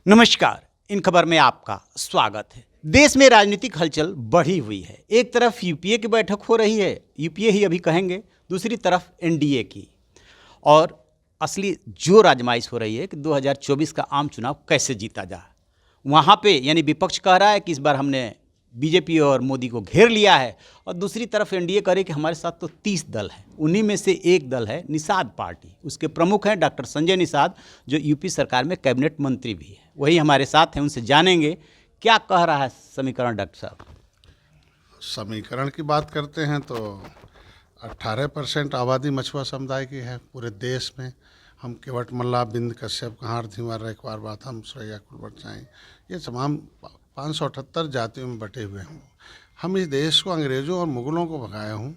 नमस्कार। इन खबर में आपका स्वागत है। देश में राजनीतिक हलचल बढ़ी हुई है। एक तरफ यूपीए की बैठक हो रही है, यूपीए ही अभी कहेंगे, दूसरी तरफ एनडीए की। और असली जोर आजमाइश हो रही है कि 2024 का आम चुनाव कैसे जीता जाए। वहाँ पे यानी विपक्ष कह रहा है कि इस बार हमने बीजेपी और मोदी को घेर लिया है, और दूसरी तरफ एनडीए कह रही कि हमारे साथ तो 30 दल हैं। उन्हीं में से एक दल है निषाद पार्टी, उसके प्रमुख हैं डॉक्टर संजय निषाद, जो यूपी सरकार में कैबिनेट मंत्री भी है। वही हमारे साथ हैं, उनसे जानेंगे क्या कह रहा है समीकरण। डॉक्टर साहब, समीकरण की बात करते हैं तो 18% आबादी मछुआ समुदाय की है पूरे देश में। हम केवट मल्ला, बिंद कश्यप, कहार, धीवर, रेखवार, बाथम, सुरैया, कुलवट, चाई, ये तमाम 578 जातियों में बटे हुए हैं। हम इस देश को अंग्रेज़ों और मुग़लों को भगाया हूँ,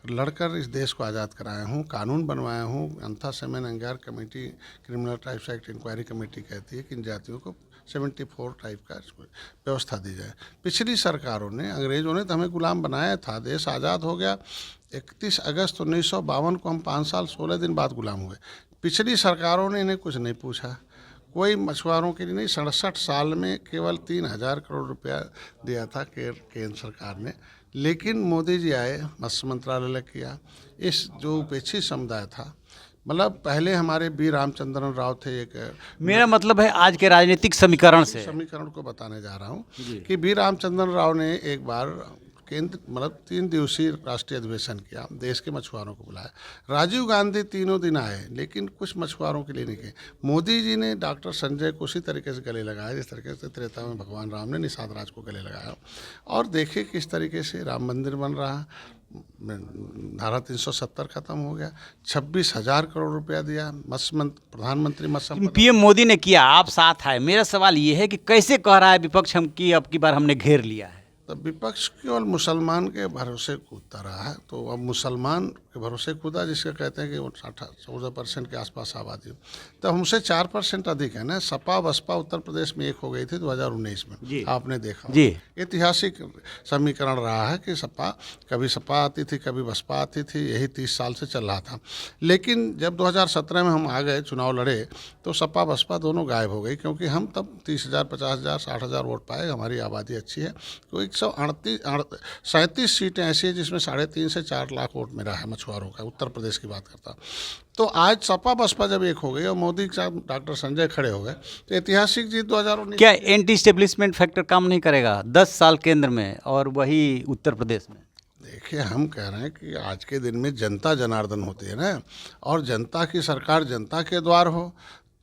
लड़कर इस देश को आज़ाद कराया हूँ, कानून बनवाया हूँ। अंथा सेमेन अंगार committee, criminal tribes act inquiry committee कहती है कि इन जातियों को 74 टाइप का व्यवस्था दी जाए। पिछली सरकारों ने, अंग्रेज़ों ने तो हमें गुलाम बनाया था। देश आज़ाद हो गया 31 अगस्त 1952 को। हम 5 साल 16 दिन बाद गुलाम हुए। पिछली सरकारों ने इन्हें कुछ नहीं पूछा, कोई मछुआरों के लिए नहीं। 67 साल में केवल 3000 करोड़ रुपया दिया था केंद्र सरकार ने। लेकिन मोदी जी आए, मत्स्य मंत्रालय किया। इस जो उपेक्षित समुदाय था, मतलब पहले हमारे बी रामचंद्रन राव थे। एक मेरा मतलब है आज के राजनीतिक समीकरण से, समीकरण को बताने जा रहा हूँ कि बी रामचंद्रन राव ने एक बार केंद्र मतलब 3 दिवसीय राष्ट्रीय अधिवेशन किया, देश के मछुआरों को बुलाया। राजीव गांधी तीनों दिन आए, लेकिन कुछ मछुआरों के लिए नहीं गए। मोदी जी ने डॉक्टर संजय को उसी तरीके से गले लगाया जिस तरीके से त्रेता में भगवान राम ने निषाद राज को गले लगाया। और देखिए किस तरीके से राम मंदिर बन रहा, धारा 370 खत्म हो गया, 26,000 करोड़ रुपया दिया प्रधानमंत्री मत्स्य पीएम मोदी ने किया, आप साथ आए। मेरा सवाल ये है कि कैसे कह रहा है विपक्ष हम कि अब की बार हमने घेर लिया है। तो विपक्ष केवल मुसलमान के भरोसे कूदता रहा है। तो अब मुसलमान के भरोसे कूदा, जिसका कहते हैं कि वो 14% के आसपास आबादी, तो हमसे 4% अधिक है ना। सपा बसपा उत्तर प्रदेश में एक हो गई थी 2019 में जी। आपने देखा जी। ऐतिहासिक समीकरण रहा है कि कभी सपा आती थी, कभी बसपा आती थी। यही 30 साल से चल रहा था। लेकिन जब 2017 में हम आ गए, चुनाव लड़े, तो सपा बसपा दोनों गायब हो गई, क्योंकि हम तब 30,000, 50,000, 60,000 वोट पाए। हमारी आबादी अच्छी है। तो 137 सीटें ऐसी हैं जिसमें 3.5 से 4 लाख वोट मेरा है मछुआरों का, उत्तर प्रदेश की बात करता। तो आज सपा बसपा जब एक हो गई और मोदी के साथ डॉक्टर संजय खड़े हो गए, तो ऐतिहासिक जीत 2019। क्या एंटी स्टेब्लिशमेंट फैक्टर काम नहीं करेगा 10 साल केंद्र में और वही उत्तर प्रदेश में? देखिए, हम कह रहे हैं कि आज के दिन में जनता जनार्दन होती है ना, और जनता की सरकार जनता के द्वार हो,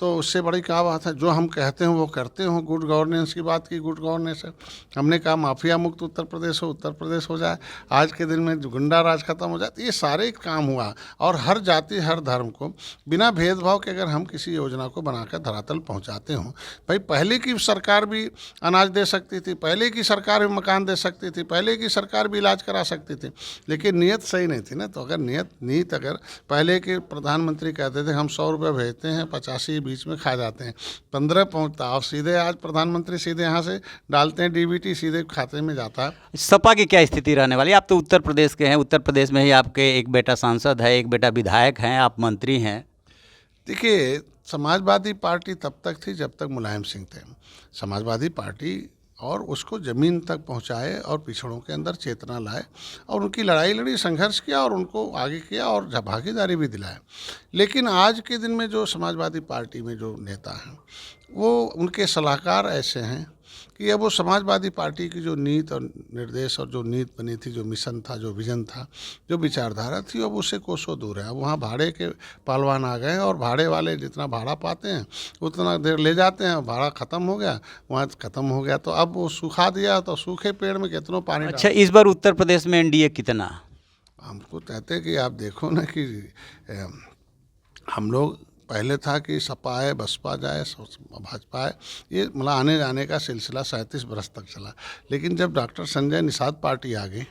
तो उससे बड़ी क्या बात है। जो हम कहते हैं वो करते हो। गुड गवर्नेंस की बात की, गुड गवर्नेंस है। हमने कहा माफिया मुक्त उत्तर प्रदेश हो जाए। आज के दिन में गुंडा राज खत्म हो जाए। तो ये सारे काम हुआ, और हर जाति हर धर्म को बिना भेदभाव के अगर हम किसी योजना को बनाकर धरातल पहुंचाते हों। भाई, पहले की सरकार भी अनाज दे सकती थी, पहले की सरकार भी मकान दे सकती थी, पहले की सरकार भी इलाज करा सकती थी, लेकिन नीयत सही नहीं थी ना। तो अगर नीयत अगर पहले के प्रधानमंत्री कहते थे हम 100 रुपये भेजते हैं, 85 बीच में खा जाते हैं, 15 पहुंचता, और सीधे आज प्रधानमंत्री सीधे यहाँ से डालते हैं डीबीटी, सीधे खाते में जाता है। सपा की क्या स्थिति रहने वाली? आप तो उत्तर प्रदेश के हैं, उत्तर प्रदेश में ही आपके एक बेटा सांसद है, एक बेटा विधायक हैं, आप मंत्री हैं। देखिए, समाजवादी पार्टी तब तक थी जब तक मुलायम सिंह थे। समाजवादी पार्टी और उसको ज़मीन तक पहुंचाए और पिछड़ों के अंदर चेतना लाए, और उनकी लड़ाई लड़ी, संघर्ष किया, और उनको आगे किया, और भागीदारी भी दिलाए। लेकिन आज के दिन में जो समाजवादी पार्टी में जो नेता हैं, वो उनके सलाहकार ऐसे हैं कि अब वो समाजवादी पार्टी की जो नीति और निर्देश और जो नीति बनी थी, जो मिशन था, जो विजन था, जो विचारधारा थी, अब उससे कोसों दूर है। अब वहाँ भाड़े के पहलवान आ गए हैं, और भाड़े वाले जितना भाड़ा पाते हैं उतना देर ले जाते हैं। भाड़ा ख़त्म हो गया, वहाँ ख़त्म हो गया, तो अब वो सूखा दिया, तो सूखे पेड़ में कितनों पानी। अच्छा, इस बार उत्तर प्रदेश में एनडीए कितना? हमको कहते हैं कि आप देखो ना कि हम लोग पहले था कि सपा आए, बसपा जाए, भाजपा आए, ये मतलब आने जाने का सिलसिला 37 बरस तक चला। लेकिन जब डॉक्टर संजय निषाद पार्टी आ गई,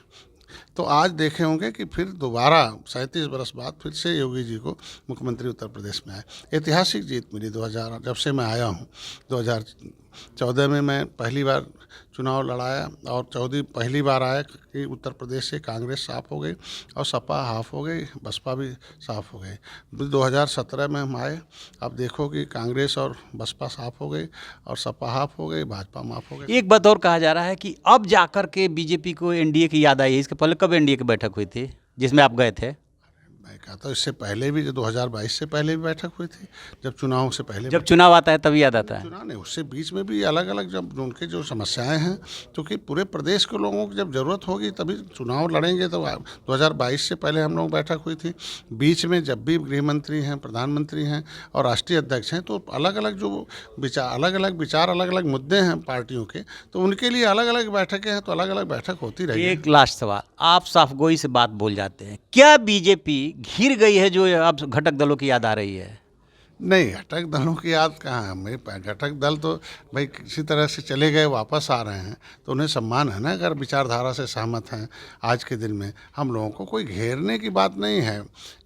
तो आज देखे होंगे कि फिर दोबारा 37 बरस बाद फिर से योगी जी को मुख्यमंत्री उत्तर प्रदेश में आए। ऐतिहासिक जीत मिली 2000, जब से मैं आया हूँ। 2014 में मैं पहली बार चुनाव लड़ाया और चौधरी पहली बार आया कि उत्तर प्रदेश से कांग्रेस साफ हो गई और सपा हाफ हो गई, बसपा भी साफ हो गई। 2017 में हम आए, अब देखो कि कांग्रेस और बसपा साफ हो गई और सपा हाफ हो गई, भाजपा माफ हो गई। एक बात और कहा जा रहा है कि अब जाकर के बीजेपी को एनडीए की याद आई है। इसके पहले कब एनडीए की बैठक हुई थी जिसमें आप गए थे? मैं कहता हूँ इससे पहले भी, जो 2022 से पहले भी बैठक हुई थी, जब चुनाव से पहले जब चुनाव आता है तभी याद आता है। चुनाव नहीं, उससे बीच में भी अलग अलग जब उनके जो समस्याएं हैं, क्योंकि पूरे प्रदेश के लोगों को जब ज़रूरत होगी तभी चुनाव लड़ेंगे। तो 2022 से पहले हम लोग बैठक हुई थी, बीच में जब भी गृह मंत्री हैं, प्रधानमंत्री हैं और राष्ट्रीय अध्यक्ष हैं, तो अलग अलग जो विचार, अलग अलग मुद्दे हैं पार्टियों के, तो उनके लिए अलग अलग बैठकें हैं, तो अलग अलग बैठक होती रही। एक लास्ट सवाल, आप साफगोई से बात बोल जाते हैं, क्या बीजेपी घिर गई है जो अब घटक दलों की याद आ रही है? नहीं, घटक दलों की याद कहाँ है। मेरे घटक दल तो भाई किसी तरह से चले गए, वापस आ रहे हैं, तो उन्हें सम्मान है ना, अगर विचारधारा से सहमत हैं। आज के दिन में हम लोगों को कोई घेरने की बात नहीं है,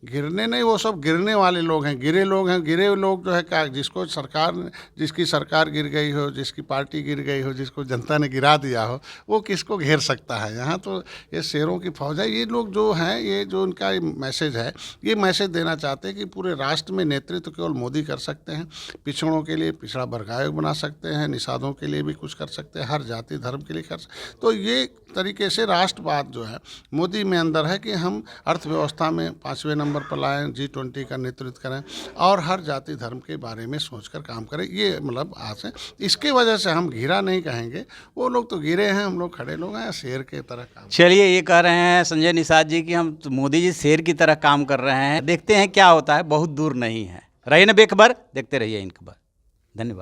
गिरने नहीं, वो सब गिरने वाले लोग हैं, गिरे लोग हैं। गिरे लोग जो है क्या, जिसको सरकार, जिसकी सरकार गिर गई हो, जिसकी पार्टी गिर गई हो, जिसको जनता ने गिरा दिया हो, वो किसको घेर सकता है? यहाँ तो ये शेरों की फौज है। ये लोग जो हैं, ये जो उनका मैसेज है, ये मैसेज देना चाहते हैं कि पूरे राष्ट्र में नेतृत्व केवल मोदी कर सकते हैं। पिछड़ों के लिए पिछड़ा वर्ग आयोग बना सकते हैं, निषादों के लिए भी कुछ कर सकते हैं, हर जाति धर्म के लिए कर सकते। तो ये तरीके से राष्ट्रवाद जो है मोदी में अंदर है कि हम अर्थव्यवस्था में 5वें नंबर पर लाएं, G20 का नेतृत्व करें और हर जाति धर्म के बारे में सोचकर काम करें। ये मतलब आस है। इसकी वजह से हम घिरा नहीं कहेंगे, वो लोग तो गिरे हैं, हम लोग खड़े लोग हैं, शेर के तरह काम। चलिए, ये कह रहे हैं संजय निषाद जी कि हम मोदी जी शेर की तरह काम कर रहे हैं। देखते हैं क्या होता है, बहुत दूर नहीं है। रहिए न बेखबर, देखते रहिए इन खबर। धन्यवाद।